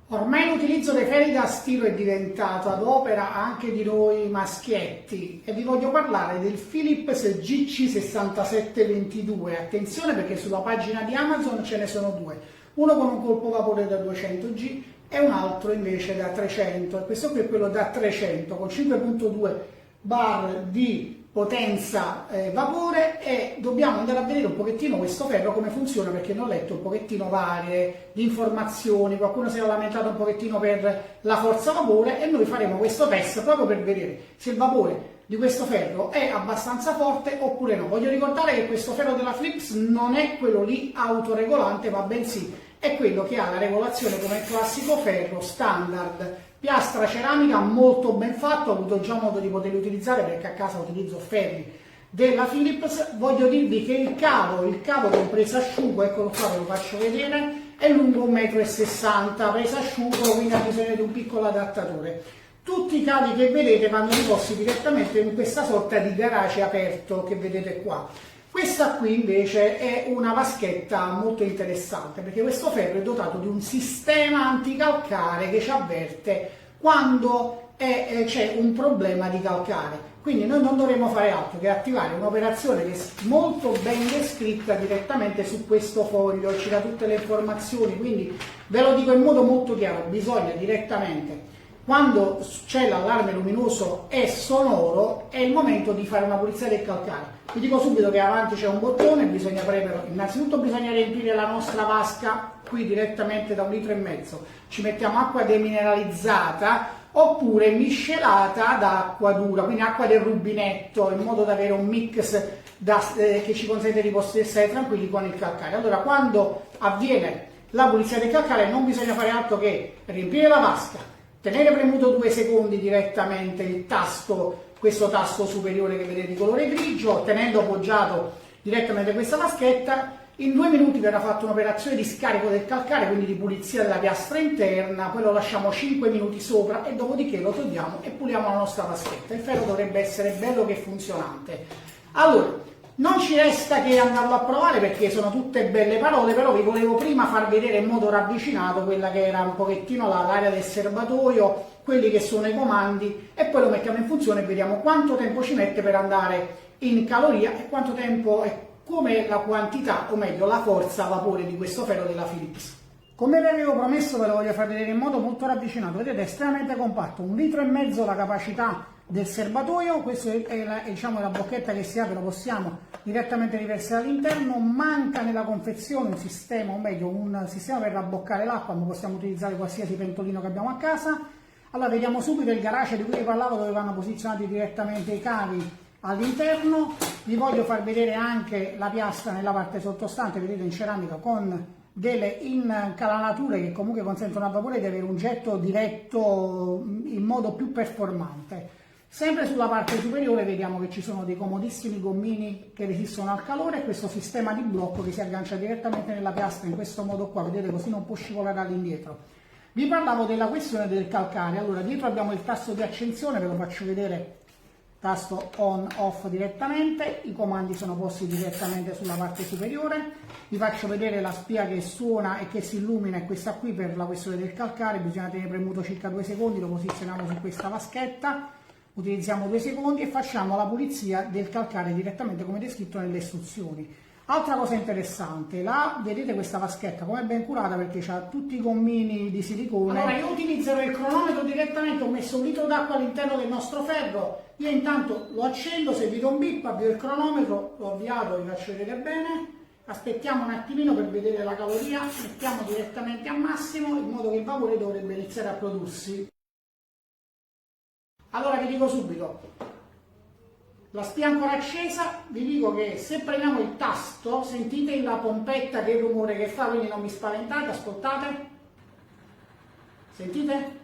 Ormai l'utilizzo dei ferri da stiro è diventato ad opera anche di noi maschietti e vi voglio parlare del Philips GC6722. Attenzione perché sulla pagina di Amazon ce ne sono due, uno con un colpo vapore da 200G e un altro invece da 300, e questo qui è quello da 300 con 5.2 bar di potenza vapore, e dobbiamo andare a vedere un pochettino questo ferro come funziona, perché ne ho letto un pochettino varie di informazioni, qualcuno si è lamentato un pochettino per la forza vapore e noi faremo questo test proprio per vedere se il vapore di questo ferro è abbastanza forte oppure no. Voglio ricordare che questo ferro della Philips non è quello lì autoregolante, ma bensì è quello che ha la regolazione come il classico ferro standard, piastra ceramica molto ben fatto. Ho avuto già modo di poterli utilizzare perché a casa utilizzo ferri della Philips. Voglio dirvi che il cavo con presa asciugo, eccolo qua, ve lo faccio vedere, è lungo 1,60 m, presa asciugo, quindi ha bisogno di un piccolo adattatore. Tutti i cavi che vedete vanno riposti direttamente in questa sorta di garage aperto che vedete qua. Questa qui invece è una vaschetta molto interessante, perché questo ferro è dotato di un sistema anticalcare che ci avverte quando c'è un problema di calcare. Quindi noi non dovremo fare altro che attivare un'operazione che è molto ben descritta direttamente su questo foglio, ci dà tutte le informazioni, quindi ve lo dico in modo molto chiaro: bisogna direttamente, quando c'è l'allarme luminoso e sonoro, è il momento di fare una pulizia del calcare. Vi dico subito che avanti c'è un bottone, bisogna premerlo. Innanzitutto bisogna riempire la nostra vasca qui direttamente da 1,5 litri. Ci mettiamo acqua demineralizzata oppure miscelata da acqua dura, quindi acqua del rubinetto, in modo da avere un mix che ci consente di poter stare tranquilli con il calcare. Allora, quando avviene la pulizia del calcare non bisogna fare altro che riempire la vasca, tenere premuto 2 secondi direttamente il tasto, questo tasto superiore che vedete di colore grigio, tenendo appoggiato direttamente questa vaschetta. In 2 minuti verrà fatta un'operazione di scarico del calcare, quindi di pulizia della piastra interna, poi lo lasciamo 5 minuti sopra e dopodiché lo togliamo e puliamo la nostra vaschetta. Il ferro dovrebbe essere bello che funzionante. Allora, non ci resta che andarlo a provare perché sono tutte belle parole, però vi volevo prima far vedere in modo ravvicinato quella che era un pochettino l'area del serbatoio, quelli che sono i comandi, e poi lo mettiamo in funzione e vediamo quanto tempo ci mette per andare in caloria e quanto tempo è, come la quantità, o meglio la forza vapore di questo ferro della Philips. Come vi avevo promesso, ve lo voglio far vedere in modo molto ravvicinato. Vedete, è estremamente compatto, 1,5 litri la capacità del serbatoio. Questa è diciamo, la bocchetta che si apre, lo possiamo direttamente riversare all'interno. Manca nella confezione un sistema, o meglio un sistema per rabboccare l'acqua, ma possiamo utilizzare qualsiasi pentolino che abbiamo a casa. Allora, vediamo subito il garage di cui vi parlavo, dove vanno posizionati direttamente i cavi all'interno. Vi voglio far vedere anche la piastra nella parte sottostante, vedete, in ceramica, con delle incanalature che comunque consentono al vapore di avere un getto diretto in modo più performante. Sempre sulla parte superiore vediamo che ci sono dei comodissimi gommini che resistono al calore e questo sistema di blocco che si aggancia direttamente nella piastra in questo modo qua, vedete, così non può scivolare all'indietro. Vi parlavo della questione del calcare. Allora, dietro abbiamo il tasto di accensione, ve lo faccio vedere, tasto on off direttamente, i comandi sono posti direttamente sulla parte superiore. Vi faccio vedere la spia che suona e che si illumina, è questa qui per la questione del calcare. Bisogna tenere premuto circa 2 secondi, lo posizioniamo su questa vaschetta, utilizziamo 2 secondi e facciamo la pulizia del calcare direttamente come descritto nelle istruzioni. Altra cosa interessante, vedete questa vaschetta come è ben curata perché ha tutti i gommini di silicone. Allora, io utilizzerò il cronometro direttamente, ho messo 1 litro d'acqua all'interno del nostro ferro. Io intanto lo accendo, sentite un bip, avvio il cronometro, l'ho avviato, vi faccio vedere bene. Aspettiamo un attimino per vedere la caloria, mettiamo direttamente a massimo in modo che il vapore dovrebbe iniziare a prodursi. Allora vi dico subito, la spia ancora accesa, vi dico che se premiamo il tasto, sentite la pompetta che rumore che fa, quindi non vi spaventate, ascoltate. Sentite?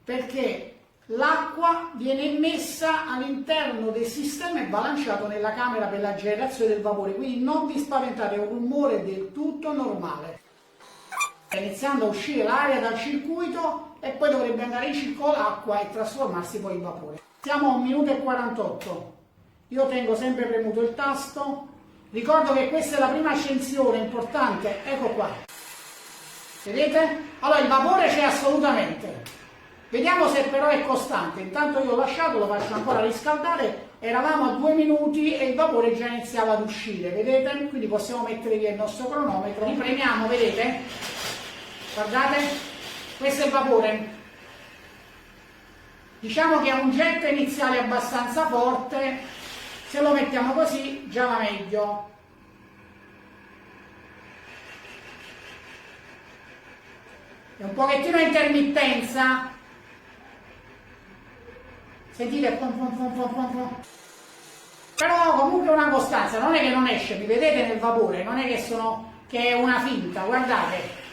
Perché l'acqua viene immessa all'interno del sistema e va lanciato nella camera per la generazione del vapore, quindi non vi spaventate, è un rumore del tutto normale. Sta iniziando a uscire l'aria dal circuito e poi dovrebbe andare in circolo l'acqua e trasformarsi poi in vapore. Siamo a 1 minuto e 48. Io tengo sempre premuto il tasto. Ricordo che questa è la prima accensione importante, ecco qua. Vedete? Allora il vapore c'è assolutamente. Vediamo se però è costante. Intanto io ho lasciato, lo faccio ancora riscaldare. Eravamo a 2 minuti e il vapore già iniziava ad uscire, vedete? Quindi possiamo mettere via il nostro cronometro. Ripremiamo, vedete? Guardate, questo è il vapore. Diciamo che ha un getto iniziale abbastanza forte. Se lo mettiamo così già va meglio. È un pochettino a intermittenza. Sentite, però comunque una costanza, non è che non esce, mi vedete nel vapore, non è che è una finta, guardate.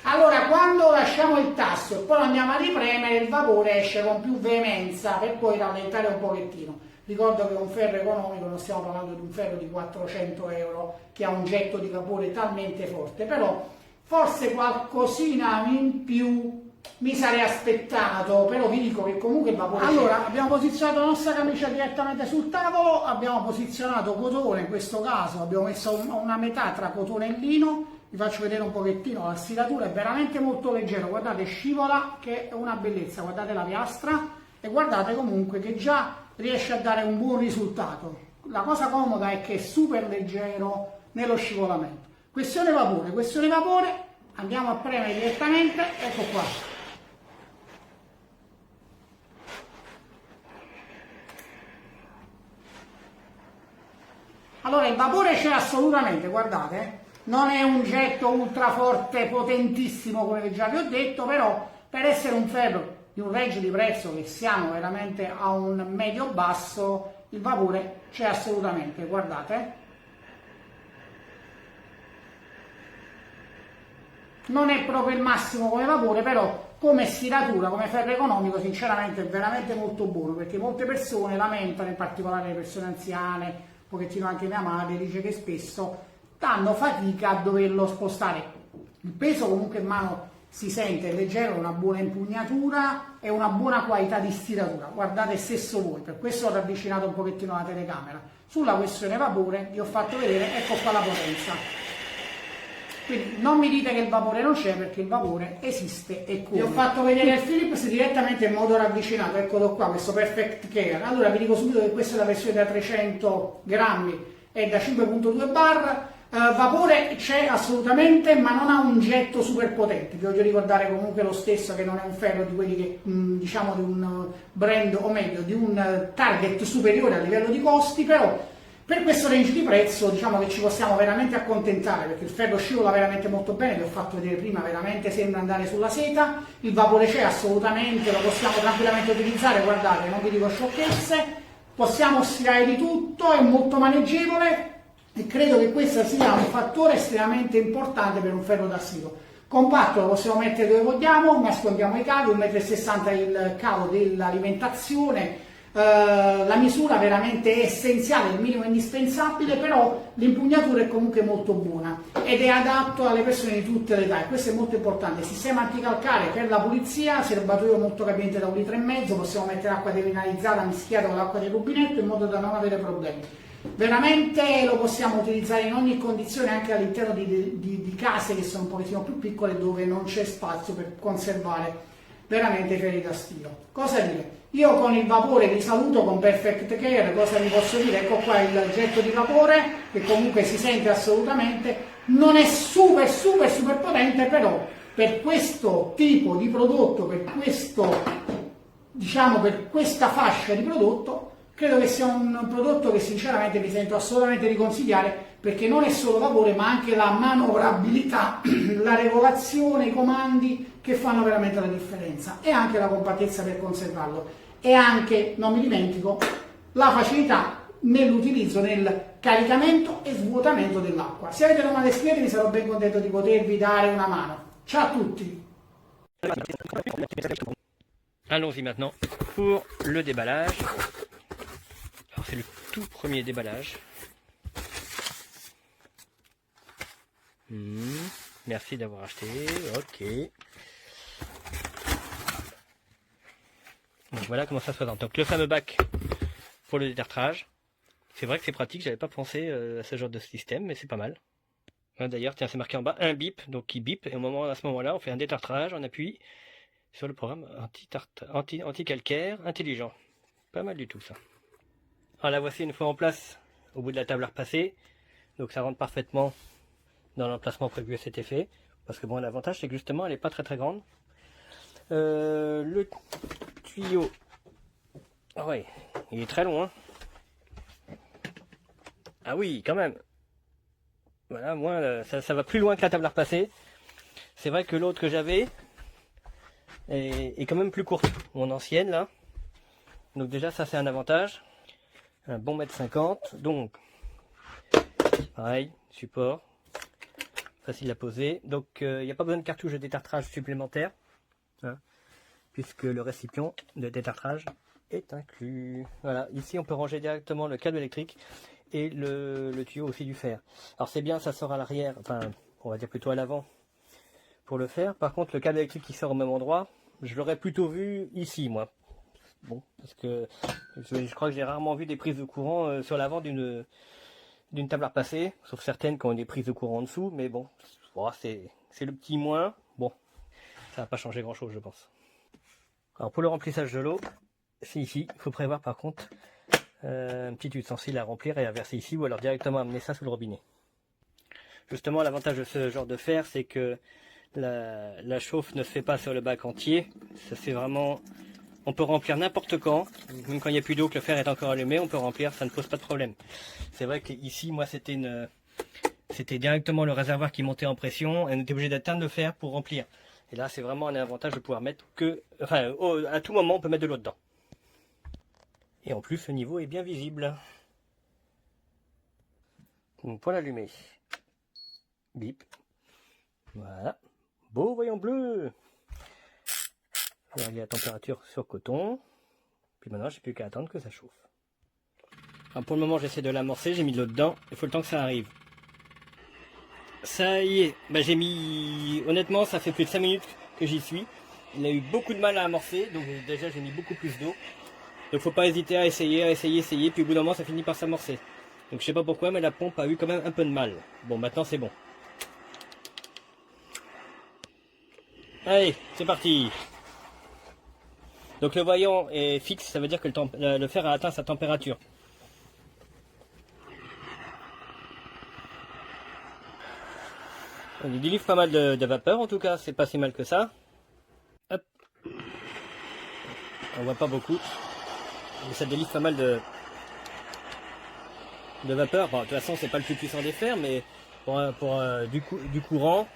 Allora quando lasciamo il tasto e poi lo andiamo a ripremere, il vapore esce con più veemenza per poi rallentare un pochettino. Ricordo che è un ferro economico, non stiamo parlando di un ferro di 400 euro che ha un getto di vapore talmente forte, però forse qualcosina in più mi sarei aspettato, però vi dico che comunque il vapore. Allora, abbiamo posizionato la nostra camicia direttamente sul tavolo, abbiamo posizionato cotone, in questo caso abbiamo messo una metà tra cotone e lino. Vi faccio vedere un pochettino, la stiratura è veramente molto leggero, guardate, scivola che è una bellezza, guardate la piastra e guardate comunque che già riesce a dare un buon risultato. La cosa comoda è che è super leggero nello scivolamento. Questione vapore, andiamo a premere direttamente, ecco qua. Allora il vapore c'è assolutamente, guardate, non è un getto ultra forte, potentissimo come già vi ho detto, però per essere un ferro di un range di prezzo che siamo veramente a un medio basso, il vapore c'è assolutamente, guardate. Non è proprio il massimo come vapore, però come stiratura, come ferro economico, sinceramente è veramente molto buono, perché molte persone lamentano, in particolare le persone anziane, un pochettino anche mia madre, dice che spesso danno fatica a doverlo spostare. Il peso comunque in mano si sente, è leggero, una buona impugnatura e una buona qualità di stiratura. Guardate stesso voi, per questo ho ravvicinato un pochettino la telecamera. Sulla questione vapore vi ho fatto vedere, ecco qua la potenza. Quindi non mi dite che il vapore non c'è, perché il vapore esiste e come. Vi ho fatto vedere il Philips direttamente in modo ravvicinato, eccolo qua, questo Perfect Care. Allora vi dico subito che questa è la versione da 300 grammi e da 5.2 bar. Vapore c'è assolutamente, ma non ha un getto super potente. Vi voglio ricordare comunque lo stesso che non è un ferro di quelli che diciamo di un brand, o meglio di un target superiore a livello di costi, però per questo range di prezzo diciamo che ci possiamo veramente accontentare, perché il ferro scivola veramente molto bene, vi ho fatto vedere prima, veramente sembra andare sulla seta, il vapore c'è assolutamente, lo possiamo tranquillamente utilizzare, guardate, non vi dico sciocchezze, possiamo stirare di tutto, è molto maneggevole e credo che questo sia un fattore estremamente importante per un ferro da stiro. Compatto, lo possiamo mettere dove vogliamo, nascondiamo i cavi, 1,60 m il cavo dell'alimentazione. La misura veramente è essenziale, il minimo indispensabile, però l'impugnatura è comunque molto buona ed è adatto alle persone di tutte le età e questo è molto importante. Sistema anticalcare per la pulizia, serbatoio molto capiente da 1,5 litri, possiamo mettere acqua demineralizzata mischiata con l'acqua del rubinetto in modo da non avere problemi. Veramente lo possiamo utilizzare in ogni condizione, anche all'interno di case che sono un pochettino più piccole dove non c'è spazio per conservare veramente i ferri da stiro. Cosa dire? Io con il vapore vi saluto con Perfect Care, cosa vi posso dire? Ecco qua il getto di vapore che comunque si sente assolutamente, non è super potente, però per questo tipo di prodotto, per questo diciamo per questa fascia di prodotto, credo che sia un prodotto che sinceramente mi sento assolutamente di consigliare, perché non è solo vapore ma anche la manovrabilità, la regolazione, i comandi che fanno veramente la differenza e anche la compattezza per conservarlo e anche, non mi dimentico, la facilità nell'utilizzo, nel caricamento e svuotamento dell'acqua. Se avete domande scrivetemi, sarò ben contento di potervi dare una mano. Ciao a tutti! Allons-y maintenant pour le déballage. Alors c'est le tout premier déballage. Merci d'avoir acheté, ok. Donc voilà comment ça se présente. Donc le fameux bac pour le détartrage. C'est vrai que c'est pratique, j'avais pas pensé à ce genre de système, mais c'est pas mal. Hein, d'ailleurs, tiens, c'est marqué en bas, un bip, donc qui bip, et à ce moment-là, on fait un détartrage, on appuie sur le programme anti-calcaire intelligent. Pas mal du tout ça. Alors la voici une fois en place, au bout de la table à repasser, donc ça rentre parfaitement dans l'emplacement prévu à cet effet, parce que bon, l'avantage c'est que justement elle n'est pas très très grande. Le tuyau, ah ouais, il est très long, hein. Ah oui, quand même. Voilà, moi, ça va plus loin que la table à repasser. C'est vrai que l'autre que j'avais est quand même plus courte. Mon ancienne, là. Donc déjà, ça, c'est un avantage. Un bon 1,50 m. Donc, pareil, support. Facile à poser. Donc, il n'y a pas besoin de cartouche de détartrage supplémentaire. Hein, puisque le récipient de détartrage est inclus. Voilà, ici, on peut ranger directement le câble électrique et le tuyau aussi du fer. Alors c'est bien, ça sort à l'arrière, enfin on va dire plutôt à l'avant pour le faire. Par contre le câble électrique qui sort au même endroit, je l'aurais plutôt vu ici moi. Bon, parce que je crois que j'ai rarement vu des prises de courant sur l'avant d'une table à repasser, sauf certaines qui ont des prises de courant en dessous, mais bon, c'est le petit moins. Bon, ça va pas changer grand chose je pense. Alors pour le remplissage de l'eau, c'est ici, il faut prévoir par contre un petit ustensile à remplir et à verser ici, ou alors directement amener ça sous le robinet. Justement, l'avantage de ce genre de fer, c'est que la chauffe ne se fait pas sur le bac entier. Ça c'est vraiment, on peut remplir n'importe quand, même quand il n'y a plus d'eau, que le fer est encore allumé, on peut remplir, ça ne pose pas de problème. C'est vrai qu'ici, moi, c'était directement le réservoir qui montait en pression, et on était obligé d'atteindre le fer pour remplir. Et là, c'est vraiment un avantage de pouvoir mettre à tout moment, on peut mettre de l'eau dedans. Et en plus, le niveau est bien visible. Donc, pour l'allumer. Bip. Voilà. Beau voyant bleu. Je vais régler la température sur coton. Puis maintenant, j'ai plus qu'à attendre que ça chauffe. Alors, pour le moment, j'essaie de l'amorcer. J'ai mis de l'eau dedans. Il faut le temps que ça arrive. Ça y est. Bah, j'ai mis... Honnêtement, ça fait plus de 5 minutes que j'y suis. Il a eu beaucoup de mal à amorcer. Donc, déjà, j'ai mis beaucoup plus d'eau. Donc faut pas hésiter à essayer, puis au bout d'un moment ça finit par s'amorcer. Donc je sais pas pourquoi, mais la pompe a eu quand même un peu de mal. Bon, maintenant c'est bon. Allez, c'est parti. Donc le voyant est fixe, ça veut dire que le fer a atteint sa température. Il délivre pas mal de vapeur en tout cas, c'est pas si mal que ça. Hop. On voit pas beaucoup. Mais ça délivre pas mal de vapeur. Bon, de toute façon, c'est pas le plus puissant des fers, mais pour du courant,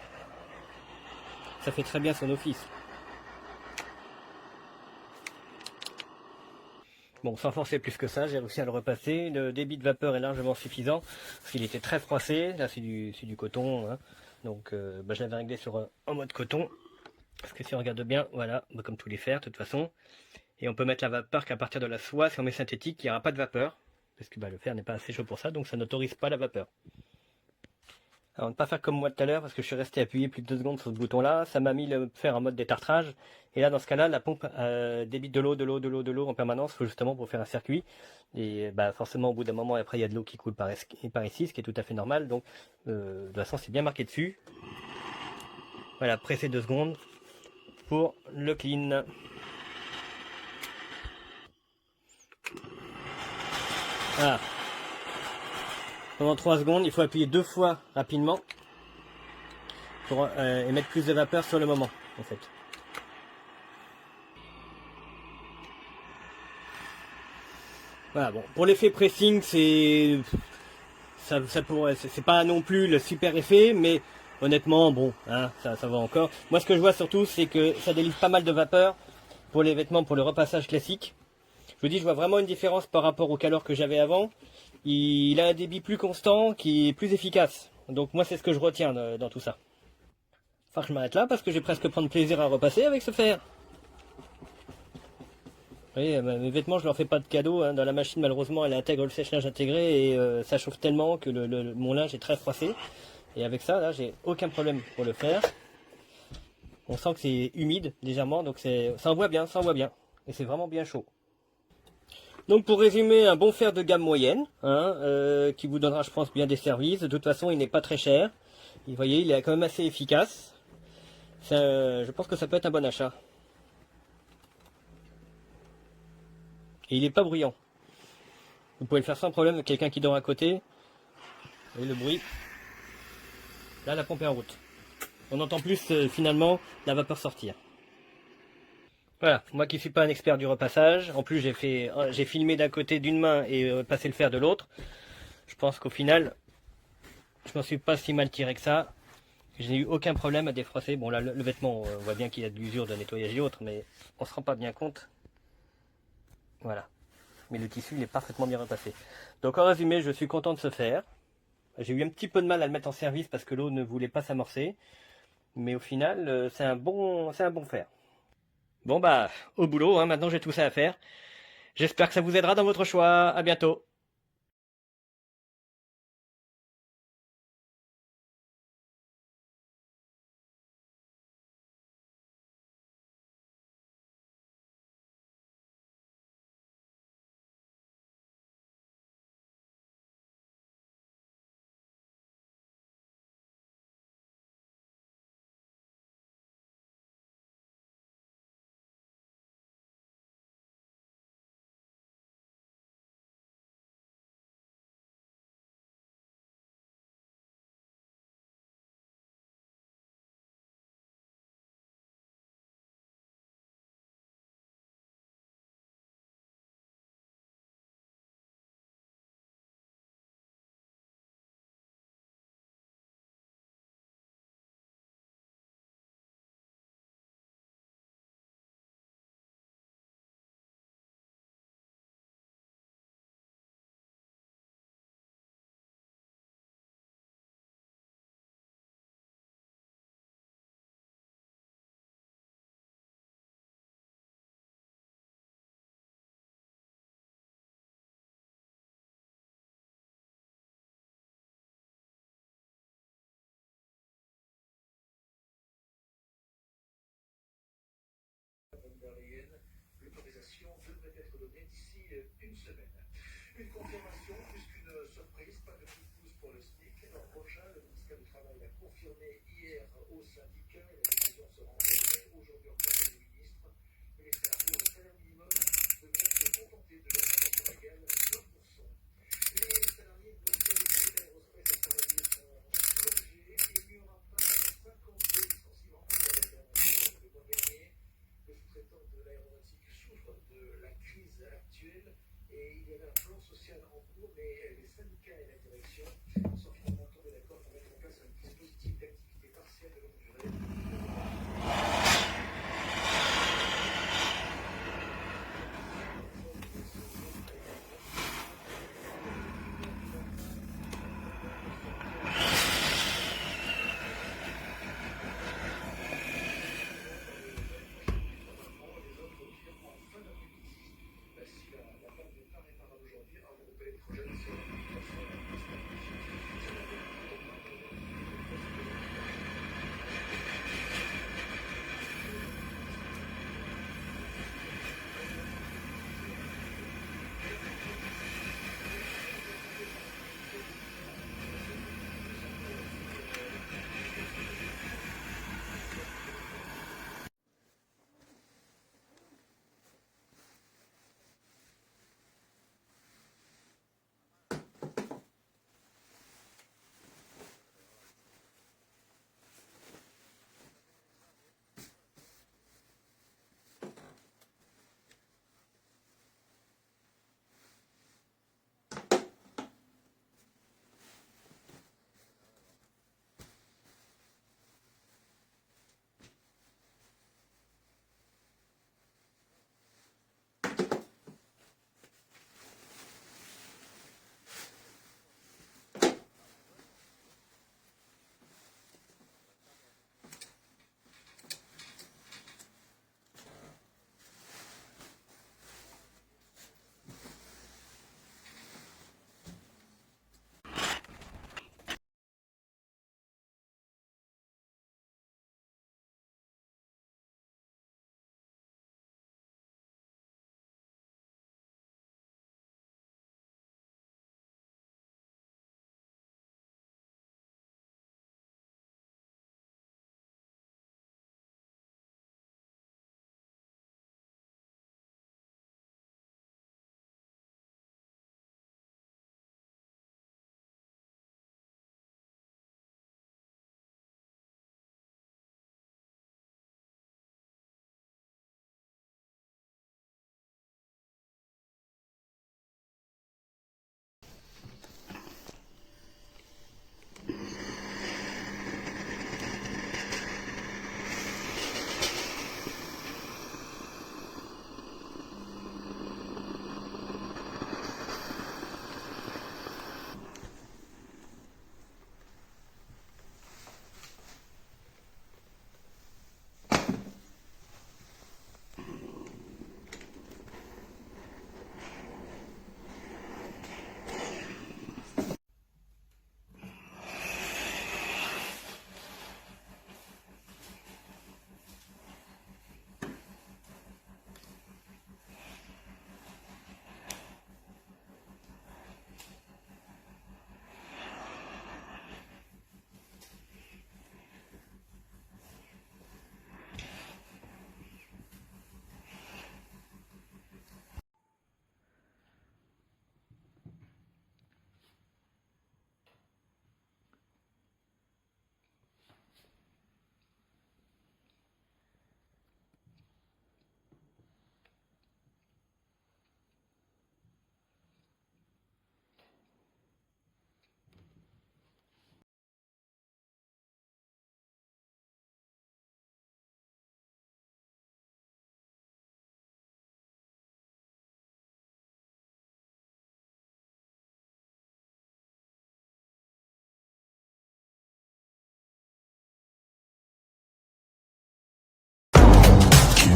ça fait très bien son office. Bon, sans forcer plus que ça, j'ai réussi à le repasser. Le débit de vapeur est largement suffisant, parce qu'il était très froissé. Là, c'est du coton. Hein. Donc, je l'avais réglé en mode coton. Parce que si on regarde bien, voilà, comme tous les fers, de toute façon. Et on peut mettre la vapeur qu'à partir de la soie. Si on met synthétique, il n'y aura pas de vapeur. Parce que le fer n'est pas assez chaud pour ça, donc ça n'autorise pas la vapeur. Alors ne pas faire comme moi tout à l'heure, parce que je suis resté appuyé plus de 2 secondes sur ce bouton-là. Ça m'a mis le fer en mode détartrage. Et là, dans ce cas-là, la pompe débite de l'eau en permanence, justement pour faire un circuit. Et forcément, au bout d'un moment, après, il y a de l'eau qui coule par ici, ce qui est tout à fait normal. Donc, de toute façon, c'est bien marqué dessus. Voilà, pressez 2 secondes pour le clean. Voilà. Pendant 3 secondes, il faut appuyer 2 fois rapidement pour émettre plus de vapeur sur le moment, en fait. Voilà, bon, pour l'effet pressing, c'est pas non plus le super effet, mais honnêtement, bon, hein, ça va encore. Moi, ce que je vois surtout, c'est que ça délivre pas mal de vapeur pour les vêtements, pour le repassage classique. Je vous dis, je vois vraiment une différence par rapport au calor que j'avais avant. Il a un débit plus constant, qui est plus efficace. Donc moi, c'est ce que je retiens dans tout ça. Enfin, je m'arrête là parce que j'ai presque prendre plaisir à repasser avec ce fer. Vous voyez, mes vêtements, je leur fais pas de cadeau. Hein. Dans la machine, malheureusement, elle intègre le sèche-linge intégré et ça chauffe tellement que mon linge est très froissé. Et avec ça, là, j'ai aucun problème pour le faire. On sent que c'est humide légèrement, donc ça envoie bien, Et c'est vraiment bien chaud. Donc pour résumer, un bon fer de gamme moyenne, hein, qui vous donnera, je pense, bien des services. De toute façon, il n'est pas très cher. Vous voyez, il est quand même assez efficace. Je pense que ça peut être un bon achat. Et il n'est pas bruyant. Vous pouvez le faire sans problème avec quelqu'un qui dort à côté. Vous voyez le bruit. Là, la pompe est en route. On entend plus finalement la vapeur sortir. Voilà, moi qui suis pas un expert du repassage, en plus j'ai filmé d'un côté d'une main et passé le fer de l'autre. Je pense qu'au final, je m'en suis pas si mal tiré que ça. Je n'ai eu aucun problème à défroisser. Bon là, le vêtement, on voit bien qu'il y a de l'usure de nettoyage et autres, mais on se rend pas bien compte. Voilà. Mais le tissu, il est parfaitement bien repassé. Donc en résumé, je suis content de ce fer. J'ai eu un petit peu de mal à le mettre en service parce que l'eau ne voulait pas s'amorcer. Mais au final, c'est un bon fer. Bon bah, au boulot, hein, maintenant j'ai tout ça à faire. J'espère que ça vous aidera dans votre choix. À bientôt. L'autorisation devrait être donnée d'ici une semaine. Une confirmation plus qu'une surprise, pas de coup de pouce pour le SMIC. L'an prochain, le ministère du Travail l'a confirmé hier au syndicat et la décision sera envoyée aujourd'hui au Conseil des ministres. Les salariés au salaire minimum devront se contenter de l'augmentation légale de 9%. Les salariés de CNCR au service des salariés sont soulagés et il n'y aura pas 52 licenciements comme l'avait annoncé le mois dernier. Le sous-traitant de l'aéronautique souffre de la crise actuelle et il y avait un plan social en cours, mais les syndicats et la direction sont finalement tombés d'accord pour mettre en place un dispositif d'activité partielle de longue durée. Si la panne de part est aujourd'hui à regrouper les projets de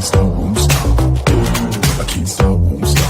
stop, won't stop. I can't stop, won't stop.